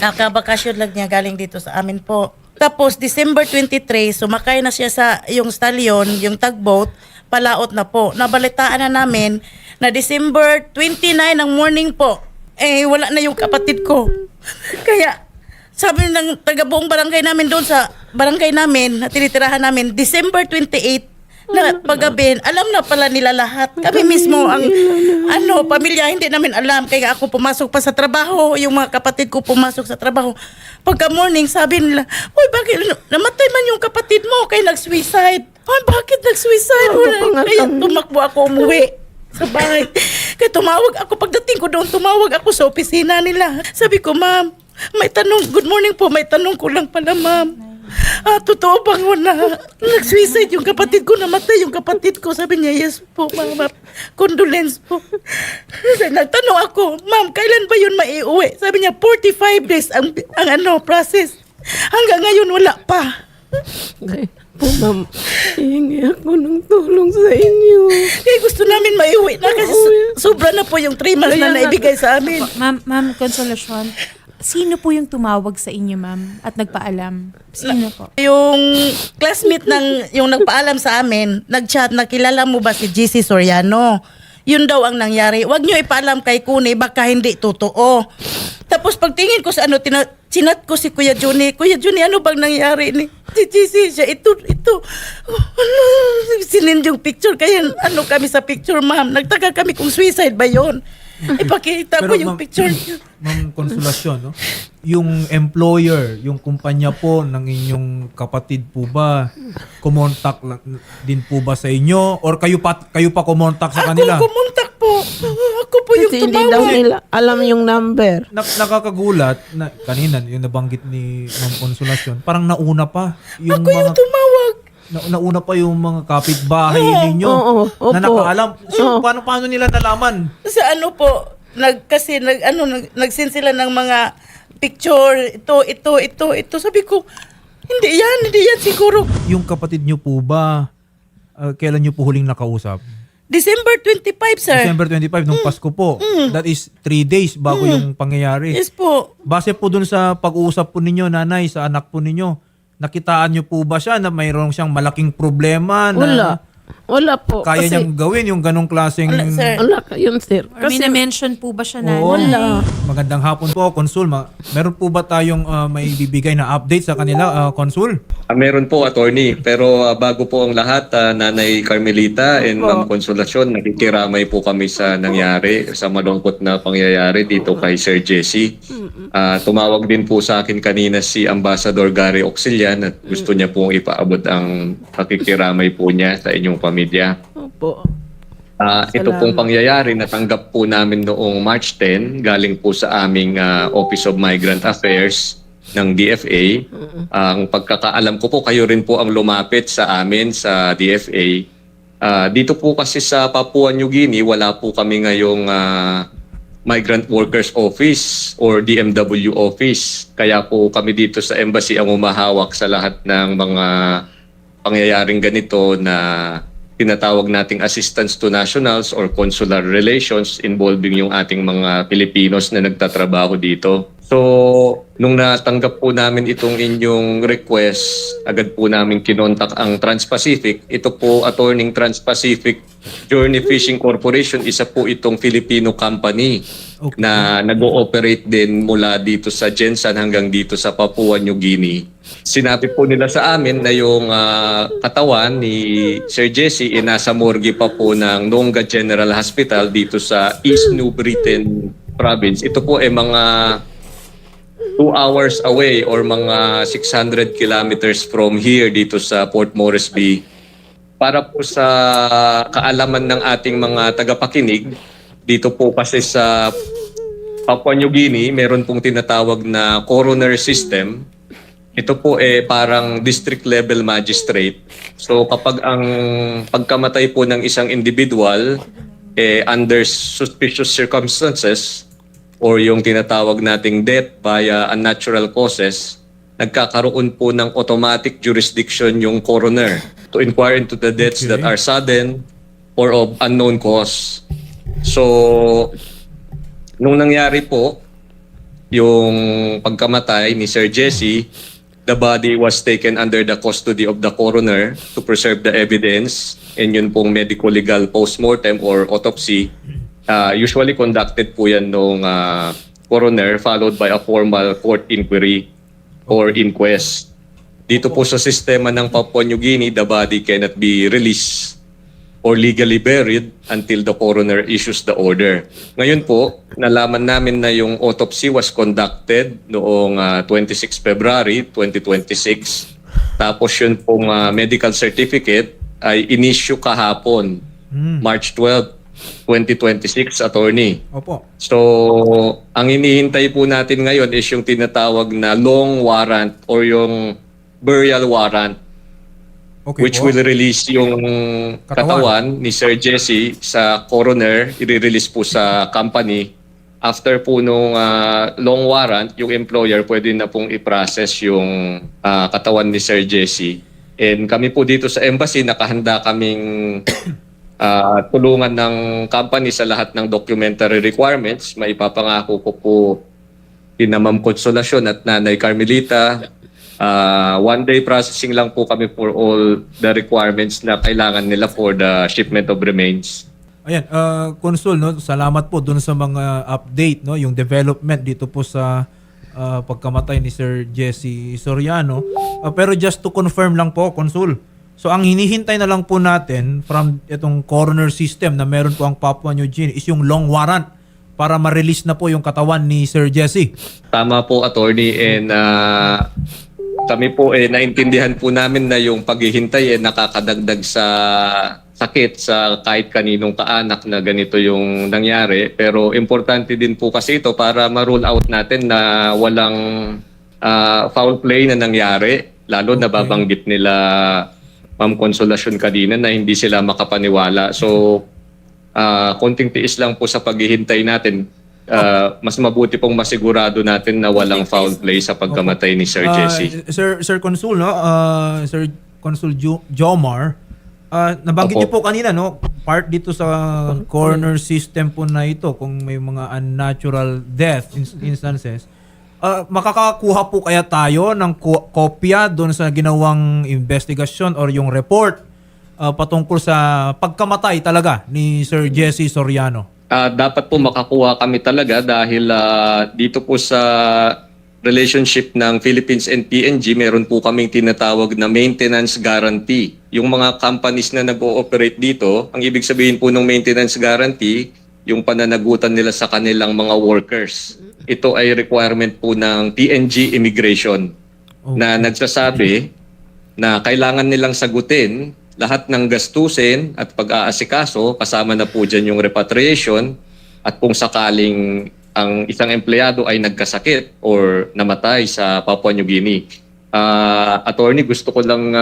Kakabakasyon lang niya galing dito sa amin po. Tapos December 23, sumakay na siya sa yung stallion, yung tugboat, palaot na po. Nabalitaan na namin na December 29 ng morning po, wala na yung kapatid ko. Kaya sabi ng taga-buong barangay namin doon sa barangay namin na tinitirahan namin, December 28 na paggabi, alam na pala nila lahat. Kami mismo ang pamilya, hindi namin alam. Kaya ako pumasok pa sa trabaho, yung mga kapatid ko pumasok sa trabaho. Pagka morning, sabi nila, "Uy, bakit namatay man yung kapatid mo kaya nag-suicide?" "Ay, bakit nag-suicide?" Kaya tumakbo ako umuwi sa bahay. Kaya tumawag ako, pagdating ko doon, tumawag ako sa opisina nila. Sabi ko, "Ma'am, may tanong, good morning po, may tanong ko lang pala, ma'am. Totoo bang na nag-suicide yung kapatid ko, namatay yung kapatid ko?" Sabi niya, "Yes po, ma'am. Condolence po." Nagtanong ako, "Ma'am, kailan ba yun maiuwi?" Sabi niya, 45 days ang process. Hanggang ngayon wala pa. Kaya po, ma'am, hihingi ako ng tulong sa inyo. Kaya gusto namin maiuwi na kasi sobra na po yung 3 months na naibigay sa amin. Ma'am Consolacion, sino po yung tumawag sa inyo, ma'am, at nagpaalam? Sino po? Yung classmate yung nagpaalam sa amin, nag-chat, "Nakilala mo ba si GC Soriano? Yun daw ang nangyari. Huwag nyo ipaalam kay Kuni, baka hindi totoo." Tapos pagtingin ko sa sinat ko si Kuya Johnny, "Kuya Johnny, ano bang nangyari ni si GC?" Siya, ito. Sinend yung picture. Kaya kami sa picture, ma'am. Nagtaka kami kung suicide ba yun. Ipakita ko yung picture niya. Ma'am Consolacion, no? Yung employer, yung kumpanya po ng inyong kapatid po ba, kumontak din po ba sa inyo? Or kayo pa kumontak sa kanila? Ako kumontak po. Ako po yung Kasi hindi daw tumawag. nila alam yung number. Nakakagulat na kanina yung nabanggit ni Ma'am Consolacion, parang nauna pa yung Ako yung tumawag. nauna pa yung mga kapitbahay ninyo Oo, opo. na nakaalam. So, Oo. paano nila nalaman? Sa nag-send sila ng mga picture, ito. Sabi ko, hindi yan siguro. Yung kapatid nyo po ba, kailan nyo po huling nakausap? December 25, sir. December 25, nung Pasko po. That is 3 days bago yung pangyayari. Yes po. Base po dun sa pag-uusap po ninyo, nanay, sa anak po ninyo, nakitaan nyo po ba siya na mayroon siyang malaking problema na Wala po. kaya Kasi, niyang gawin yung ganong klaseng... Wala, sir. wala yun, sir. Or may na-mention po ba siya na? Oo. Wala. Magandang hapon po, Consul. Meron po ba tayong may bibigay na update sa kanila, Consul? Meron po, attorney. Pero bago po ang lahat, Nanay Carmelita and Ma'am Consolacion, nakikiramay po kami sa nangyari, sa malungkot na pangyayari dito kay Sir Jesse. Tumawag din po sa akin kanina si Ambassador Gary Oxilian at gusto niya pong ipaabot ang nakikiramay po niya sa inyong pamilya. Opo. Ito pong pangyayari natanggap po namin noong March 10 galing po sa aming Office of Migrant Affairs ng DFA. Ang pagkakaalam ko po, kayo rin po ang lumapit sa amin sa DFA. Dito po kasi sa Papua New Guinea, wala po kami ngayong Migrant Workers Office or DMW Office. Kaya po kami dito sa embassy ang umahawak sa lahat ng mga pangyayaring ganito na tinatawag nating assistance to nationals or consular relations involving yung ating mga Pilipinos na nagtatrabaho dito. So, nung natanggap po namin itong inyong request, agad po namin kinontak ang Trans-Pacific. Ito po, attorney, Trans-Pacific Journey Fishing Corporation, isa po itong Filipino company na nag-ooperate din mula dito sa Jensan hanggang dito sa Papua New Guinea. Sinabi po nila sa amin na yung katawan ni Sir Jesse nasa morgue pa po ng Nonga General Hospital dito sa East New Britain Province. Ito po ay mga 2 hours away or mga 600 kilometers from here dito sa Port Moresby. Para po sa kaalaman ng ating mga tagapakinig, dito po kasi sa Papua New Guinea, meron pong tinatawag na coroner system. Ito po parang district level magistrate. So kapag ang pagkamatay po ng isang individual under suspicious circumstances or yung tinatawag nating death via unnatural causes, nagkakaroon po ng automatic jurisdiction yung coroner to inquire into the deaths that are sudden or of unknown cause. So nung nangyari po, yung pagkamatay ni Sir Jesse, the body was taken under the custody of the coroner to preserve the evidence, and yun pong medico-legal postmortem or autopsy. Usually conducted po yan nung coroner, followed by a formal court inquiry or inquest. Dito po sa sistema ng Papua New Guinea, the body cannot be released or legally buried until the coroner issues the order. Ngayon po, nalaman namin na yung autopsy was conducted noong 26 February 2026. Tapos yun pong medical certificate ay in-issue kahapon, March 12, 2026, attorney. Opo. So, ang hinihintay po natin ngayon is yung tinatawag na long warrant or yung burial warrant, Okay which po. will release yung katawan ni Sir Jesse sa coroner, i-release po sa company. After po nung long warrant, yung employer pwede na pong i-process yung katawan ni Sir Jesse. And kami po dito sa embassy, nakahanda kaming tulungan ng company sa lahat ng documentary requirements. Maipapangako ko po kina Ma'am Consolacion at Nanay Carmelita. One-day processing lang po kami for all the requirements na kailangan nila for the shipment of remains. Ayan, Consul, no, salamat po dun sa mga update, no, yung development dito po sa pagkamatay ni Sir Jesse Soriano. Pero just to confirm lang po, Consul, so ang hinihintay na lang po natin from itong coroner system na meron po ang Papua New Guinea is yung long warrant para ma-release na po yung katawan ni Sir Jesse. Tama po, attorney, and kami po naintindihan po namin na yung paghihintay nakakadagdag sa sakit sa kahit kaninong kaanak na ganito yung nangyari. Pero importante din po kasi ito para ma-rule out natin na walang foul play na nangyari. Lalo na babanggit nila Ma'am Consolacion kanina na hindi sila makapaniwala. So, konting tiis lang po sa paghihintay natin. Mas mabuti pong masigurado natin na walang foul play sa pagkamatay ni Sir Jesse. Sir Consul, no, Sir Consul Jomar, nabanggit Opo. niyo po kanina, no, part dito sa coroner system po na ito kung may mga unnatural death instances. Makakakuha po kaya tayo ng kopya doon sa ginawang investigasyon or yung report patungkol sa pagkamatay talaga ni Sir Jesse Soriano? Dapat po makakuha kami talaga dahil dito po sa relationship ng Philippines and PNG, meron po kaming tinatawag na maintenance guarantee. Yung mga companies na nag-ooperate dito, ang ibig sabihin po ng maintenance guarantee, yung pananagutan nila sa kanilang mga workers. Ito ay requirement po ng PNG Immigration na nagsasabi na kailangan nilang sagutin lahat ng gastusin at pag-aasikaso, kasama na po dyan yung repatriation, at kung sakaling ang isang empleyado ay nagkasakit or namatay sa Papua New Guinea. Attorney, gusto ko lang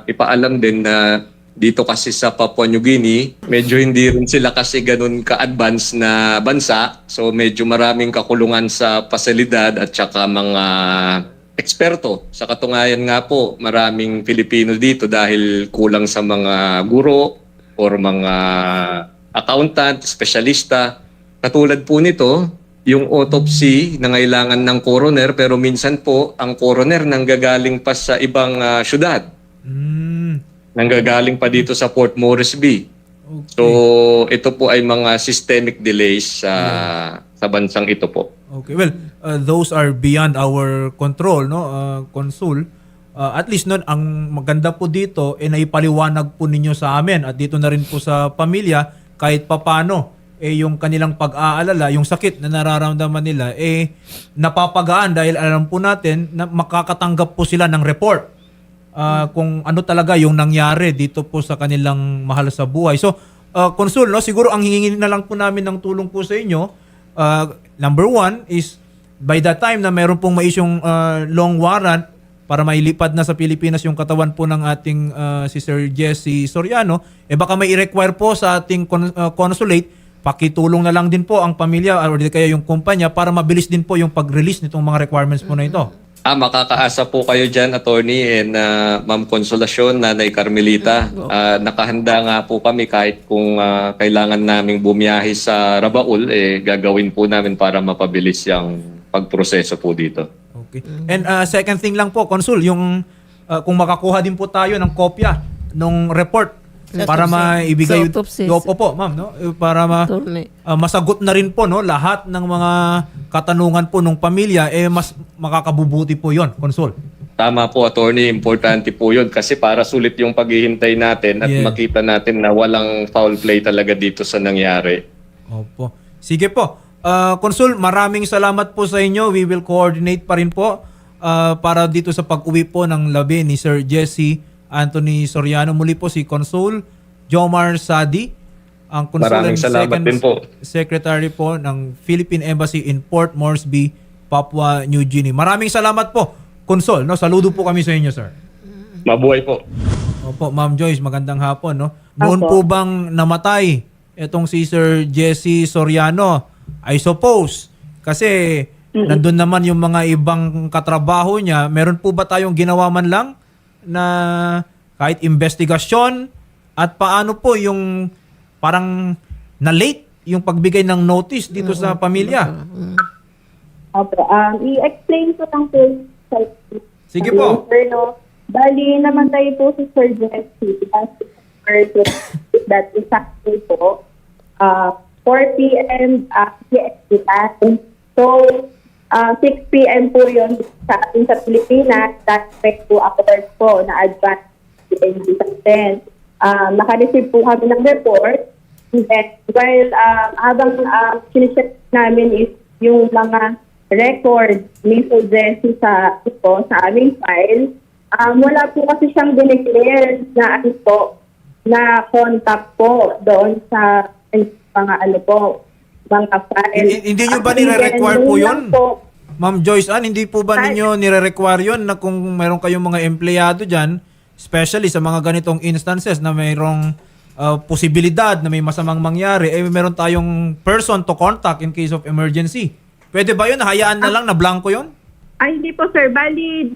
ipaalam din na dito kasi sa Papua New Guinea, medyo hindi rin sila kasi ganun ka-advance na bansa. So medyo maraming kakulungan sa pasilidad at saka mga eksperto. Sa katunayan nga po, maraming Pilipino dito dahil kulang sa mga guro or mga accountant, espesyalista. Katulad po nito, yung autopsy na kailangan ng coroner, pero minsan po ang coroner nanggagaling pa sa ibang syudad. Nanggagaling pa dito sa Port Moresby. Okay. So ito po ay mga systemic delays sa bansang ito po. Okay, well, those are beyond our control, no, Consul. At least noon, ang maganda po dito, naipaliwanag po ninyo sa amin at dito na rin po sa pamilya, kahit papano, yung kanilang pag-aalala, yung sakit na nararamdaman nila, napapagaan dahil alam po natin na makakatanggap po sila ng report kung ano talaga yung nangyari dito po sa kanilang mahal sa buhay. So, Consul, no, siguro ang hingin na lang po namin ng tulong po sa inyo, number one is by the time na meron pong maisyong long warrant para mailipad na sa Pilipinas yung katawan po ng ating si Sir Jesse Soriano, baka may i-require po sa ating consulate, pakitulong na lang din po ang pamilya or di kaya yung kumpanya para mabilis din po yung pag-release nitong mga requirements po na ito. Makakaasa po kayo dyan, attorney, and Ma'am Consolacion, Nanay Carmelita. Nakahanda nga po kami kahit kung kailangan naming bumiyahe sa Rabaul, gagawin po namin para mapabilis yung pagproseso po dito. Okay. And second thing lang po, Consul, yung kung makakuha din po tayo ng kopya ng report para maibigay Sa autopsy. Opo po, ma'am, no? Para Attorney. masagot na rin po no lahat ng mga katanungan po ng pamilya, mas makakabubuti po 'yon, Consul. Tama po, attorney. Importante po yun kasi para sulit yung paghihintay natin at Yeah. makita natin na walang foul play talaga dito sa nangyari. Opo. Sige po. Consul, maraming salamat po sa inyo. We will coordinate pa rin po para dito sa pag-uwi po ng labi ni Sir Jesse Anthony Soriano. Muli po si Consul Jomar Sadi, ang Consul Maraming and salamat Second din po. Secretary po ng Philippine Embassy in Port Moresby, Papua New Guinea. Maraming salamat po, Consul. No? Saludo po kami sa inyo, sir. Mabuhay po. Opo, Ma'am Joyce, magandang hapon, no? Noon po bang namatay itong si Sir Jesse Soriano? I suppose kasi nandun naman yung mga ibang katrabaho niya. Meron po ba tayong ginawa man lang na kahit investigasyon at paano po yung parang na-late yung pagbigay ng notice dito sa pamilya? Opo. I-explain ko lang po sa Sige po. Sir, no? Bali, namatay po si Sir Jesse last December, that exactly po. 4 p.m. PST time. So, 6 p.m. po yun sa atin sa Pilipinas. That's po hours po na advance PNG sentence. Naka-receive po kami ng report. And then, while habang sinecheck namin is yung mga record ni Sir Jesse sa aming file, wala po kasi siyang dineclare na na contact po doon sa mga mga file. Hindi nyo ba nire-require po yun? Ma'am Joyce hindi po ba ninyo nire-require yun na kung mayroon kayong mga empleyado dyan, especially sa mga ganitong instances na mayroong posibilidad na may masamang mangyari, meron tayong person to contact in case of emergency. Pwede ba yun? Hayaan na lang na blanco yun? Ay, hindi po sir. Bali,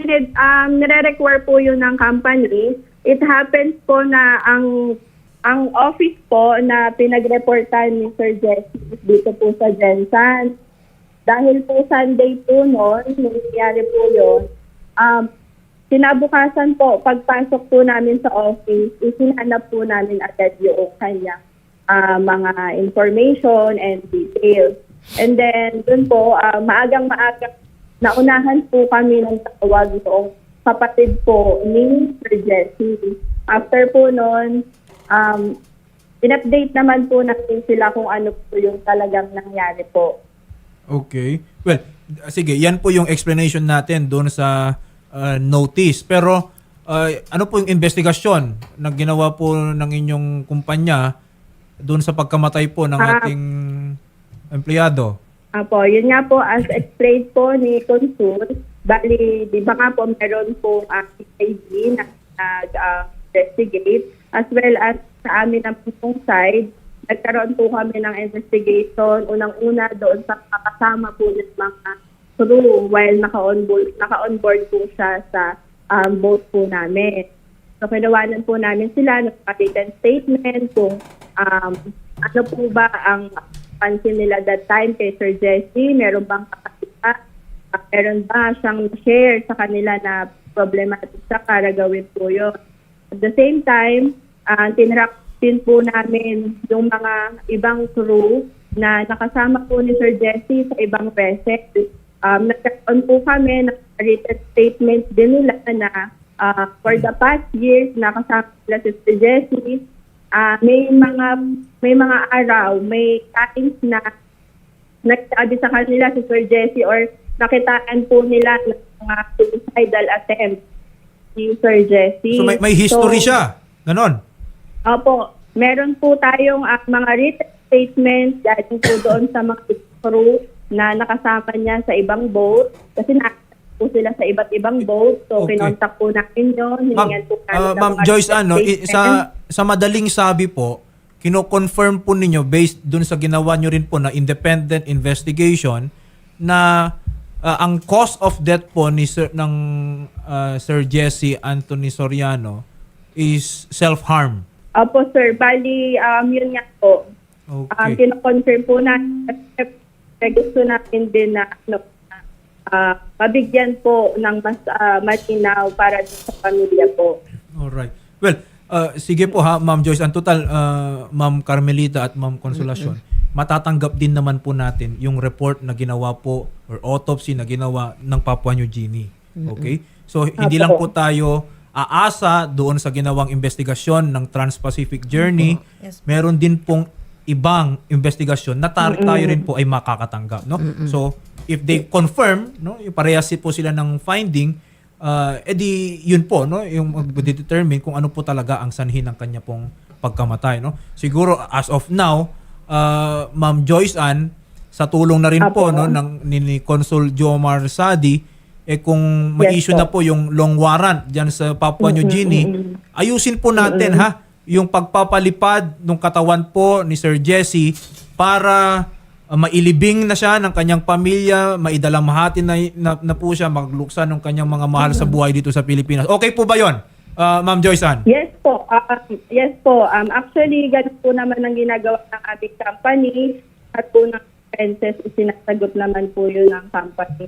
nire-require po yun ng company. It happens po na ang office po na pinag-reportan ni Sir Jesse dito po sa Jensan. Dahil po Sunday po noon, nangyari po yun, kinabukasan po, pagpasok po namin sa office, isinanap po namin agad yung kanyang mga information and details. And then, dun po, maagang-maagang, naunahan po kami ng tawag noong kapatid po ni Sir Jesse. After po noon, in-update naman po natin sila kung ano po yung talagang nangyari po. Okay. Well, sige, yan po yung explanation natin doon sa notice. Pero ano po yung investigasyon na ginawa po ng inyong kumpanya doon sa pagkamatay po ng ating empleyado? Apo, yun nga po, as explained po ni Consul, bali, di ba nga po meron po CID na nag-investigate, as well as sa amin ang pong side, nagkaroon po kami ng investigation, unang-una doon sa kasama po ng mga crew while naka-onboard po siya sa boat po namin. So, kinawanan po namin sila ng written statement kung ano po ba ang pansin nila that time kay Sir Jesse, meron bang kakakita, meron ba siyang share sa kanila na problematic siya para gawin po yun. At the same time, tinrack din po namin yung mga ibang crew na nakasama po ni Sir Jesse sa ibang vessel. Nagkaroon po kami ng written statement din nila na for the past years nakasama sila si Sir Jesse, may mga araw, may times na nagsabi sa kanila si Sir Jesse or nakitaan po nila ng mga suicidal attempts ni Sir Jesse. So may history siya? Ganon? Opo. Meron po tayong mga written statements dahil po doon sa mga crew na nakasama niya sa ibang boat. Kasi nakasama po sila sa iba't ibang boat. So, Okay. kinontak po namin yun. Hiningan po namin ng Ma'am mga Joyce, written statements. sa madaling sabi po, kino-confirm po ninyo based dun sa ginawa nyo rin po na independent investigation na ang cause of death po ni ng Sir Jesse Anthony Soriano is self-harm. Opo, sir. Bali, yun nga po. Okay. Kino-confirm po natin. Gusto natin din na mabigyan po ng mas matinaw para sa pamilya po. Alright. Well, sige po ha, Ma'am Joyce. Ang total, Ma'am Carmelita at Ma'am Consolacion, matatanggap din naman po natin yung report na ginawa po or autopsy na ginawa ng Papua New Guinea. Okay? So, hindi lang po tayo aasa doon sa ginawang investigasyon ng Trans-Pacific Journey. Yes. Meron din pong ibang investigasyon na tayo rin po ay makakatanggap. No? So, if they confirm, no, yung parehas po sila ng finding, edi yun po, no, yung mag-determine kung ano po talaga ang sanhi ng kanya pong pagkamatay. No? Siguro, as of now, Ma'am Joyce Ann, sa tulong na rin po no, ni Consul Jomar Sadi, kung may issue na po yung long warrant dyan sa Papua New Guinea, ayusin po natin ha, yung pagpapalipad ng katawan po ni Sir Jesse para mailibing na siya ng kanyang pamilya, maidalamhati na po siya, magluksan ng kanyang mga mahal sa buhay dito sa Pilipinas. Okay po ba yon, Ma'am Joyce Ann? Yes po. Yes po. Actually, ganun po naman ang ginagawa ng aming company at po ng expenses, isinasagot naman po yun ng company.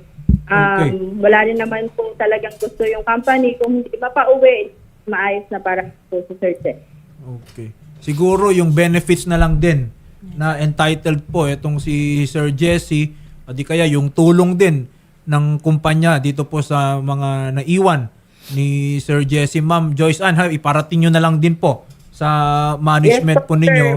Wala rin naman po talagang gusto yung company kung hindi mapauwi, maayos na para po sa search. Okay. Siguro yung benefits na lang din na entitled po itong si Sir Jesse, di kaya yung tulong din ng kumpanya dito po sa mga naiwan ni Sir Jesse. Ma'am Joyce Ann, iparating nyo na lang din po sa management po ninyo.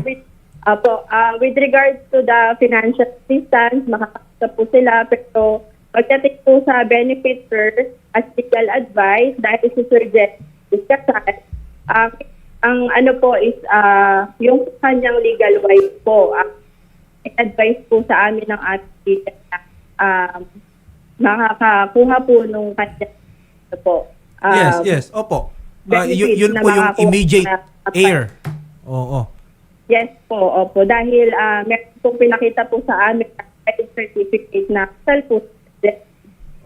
With regards to the financial assistance, makakasap po sila, pero pagdating po sa benefit, sir, as legal advice, dahil si Sir Jesse discussed, ang ano po is yung kanyang legal wife po, advice po sa amin ng ating makakakuha po nung kanyang po. Yes, opo. Benefits Yun na po yung makakuha immediate na- heir. Oo. Yes po, opo. Dahil meron pong pinakita po sa amin ang certificate na kasal po.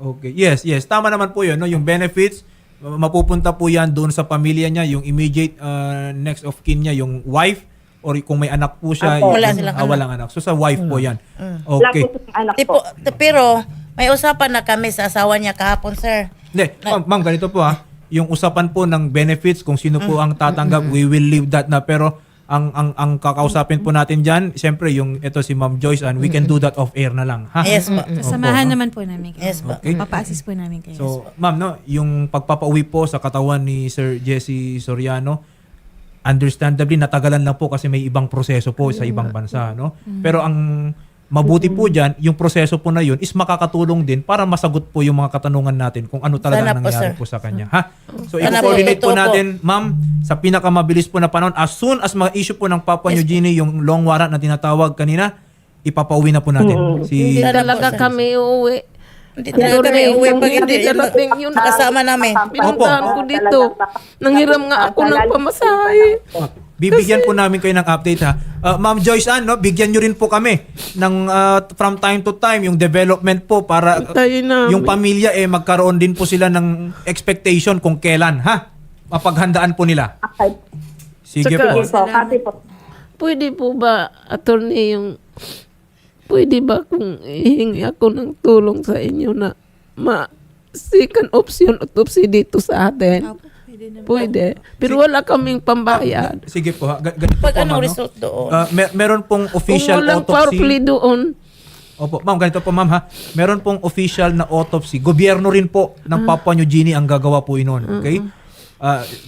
Okay. Yes. Tama naman po yun. No? Yung benefits, mapupunta po yan doon sa pamilya niya, yung immediate next of kin niya, yung wife, or kung may anak po siya, Apo. Wala silang anak. walang anak. So sa wife po yan. Wala Okay. po sa anak po. Pero may usapan na kami sa asawa niya kahapon, sir. Hindi, ma'am, ganito po ha. Yung usapan po ng benefits, kung sino po ang tatanggap, we will leave that na. Pero ang kakausapin po natin dyan, siyempre yung ito si Ma'am Joyce, and we can do that off air na lang. Ha? Yes po. Sasamahan no? naman po namin kayo. Yes po. Okay. Papa-assist po namin kayo. So, ma'am, no, yung pagpapauwi po sa katawan ni Sir Jesse Soriano, understandably, natagalan lang po kasi may ibang proseso po sa ibang bansa. No? Pero ang mabuti po dyan, yung proseso po na yun is makakatulong din para masagot po yung mga katanungan natin kung ano talaga Sana ang po, nangyari sir. po sa kanya. Ha? So, Sana i-coordinate po po, totoo natin, ma'am, sa pinakamabilis po na panahon. As soon as ma-issue po ng Papua New Guinea yung long warrant na tinatawag kanina, ipapauwi na po natin. Si Hindi Sana talaga po, sir. kami uuwi. Hindi talaga kami uwi pag hindi darating yun. kasama namin. Pinuntahan ko dito. Nanghiram nga ako ng pamasahe. bibigyan po namin kayo ng update ha. Ma'am Joyce Ann, no, bigyan nyo rin po kami ng from time to time yung development po para Tayo namin. yung pamilya magkaroon din po sila ng expectation kung kailan ha. Mapaghandaan po nila. Okay. Sige Saka- po. Sige po, copy po. Pwede po ba, attorney, pwede ba kung ihingi ako ng tulong sa inyo na second option autopsy dito sa atin? Pwede. Pero wala kaming pambayad. Sige po ha. Ganito Pag po, anong ma'am, no? result doon? Meron pong Kung official walang power autopsy. play doon, Opo, ma'am, ganito po ma'am ha. Meron pong official na autopsy. Gobyerno rin po ng Papua New Guinea ang gagawa po inon. Okay?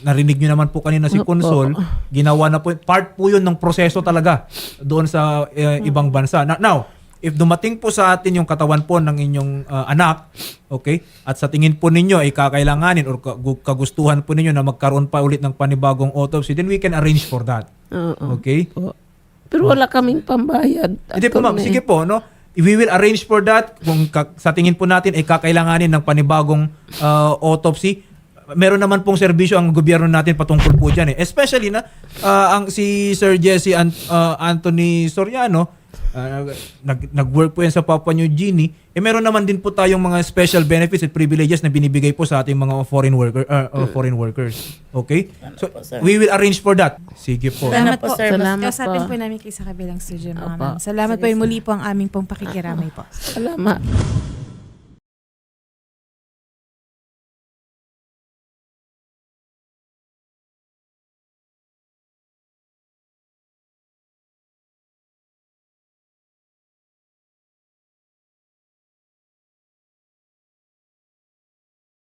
Narinig nyo naman po kanina si Consul. Ginawa na po. Part po yun ng proseso talaga doon sa ibang bansa. Now, if dumating po sa atin yung katawan po ng inyong anak, okay, at sa tingin po ninyo ay kakailanganin or kagustuhan po ninyo na magkaroon pa ulit ng panibagong autopsy, then we can arrange for that. oo. Okay? Po. Pero wala kaming pambayad. Hindi po ma'am, attorney. sige po, no? We will arrange for that kung sa tingin po natin ay kakailanganin ng panibagong autopsy. Meron naman pong serbisyo ang gobyerno natin patungkol po dyan. Especially na ang si Sir Jesse Anthony Soriano, nag-work po yan sa Papua New Guinea, meron naman din po tayong mga special benefits at privileges na binibigay po sa ating mga foreign workers. Okay? So, po, sir. we will arrange for that. Sige po. Salamat Salamat po, po. sir. Salamat Kausapin po. po namin kayo sa kabilang studio, mga Opo. ma'am. Salamat po. Muli po ang aming pong pakikiramay po. Salamat.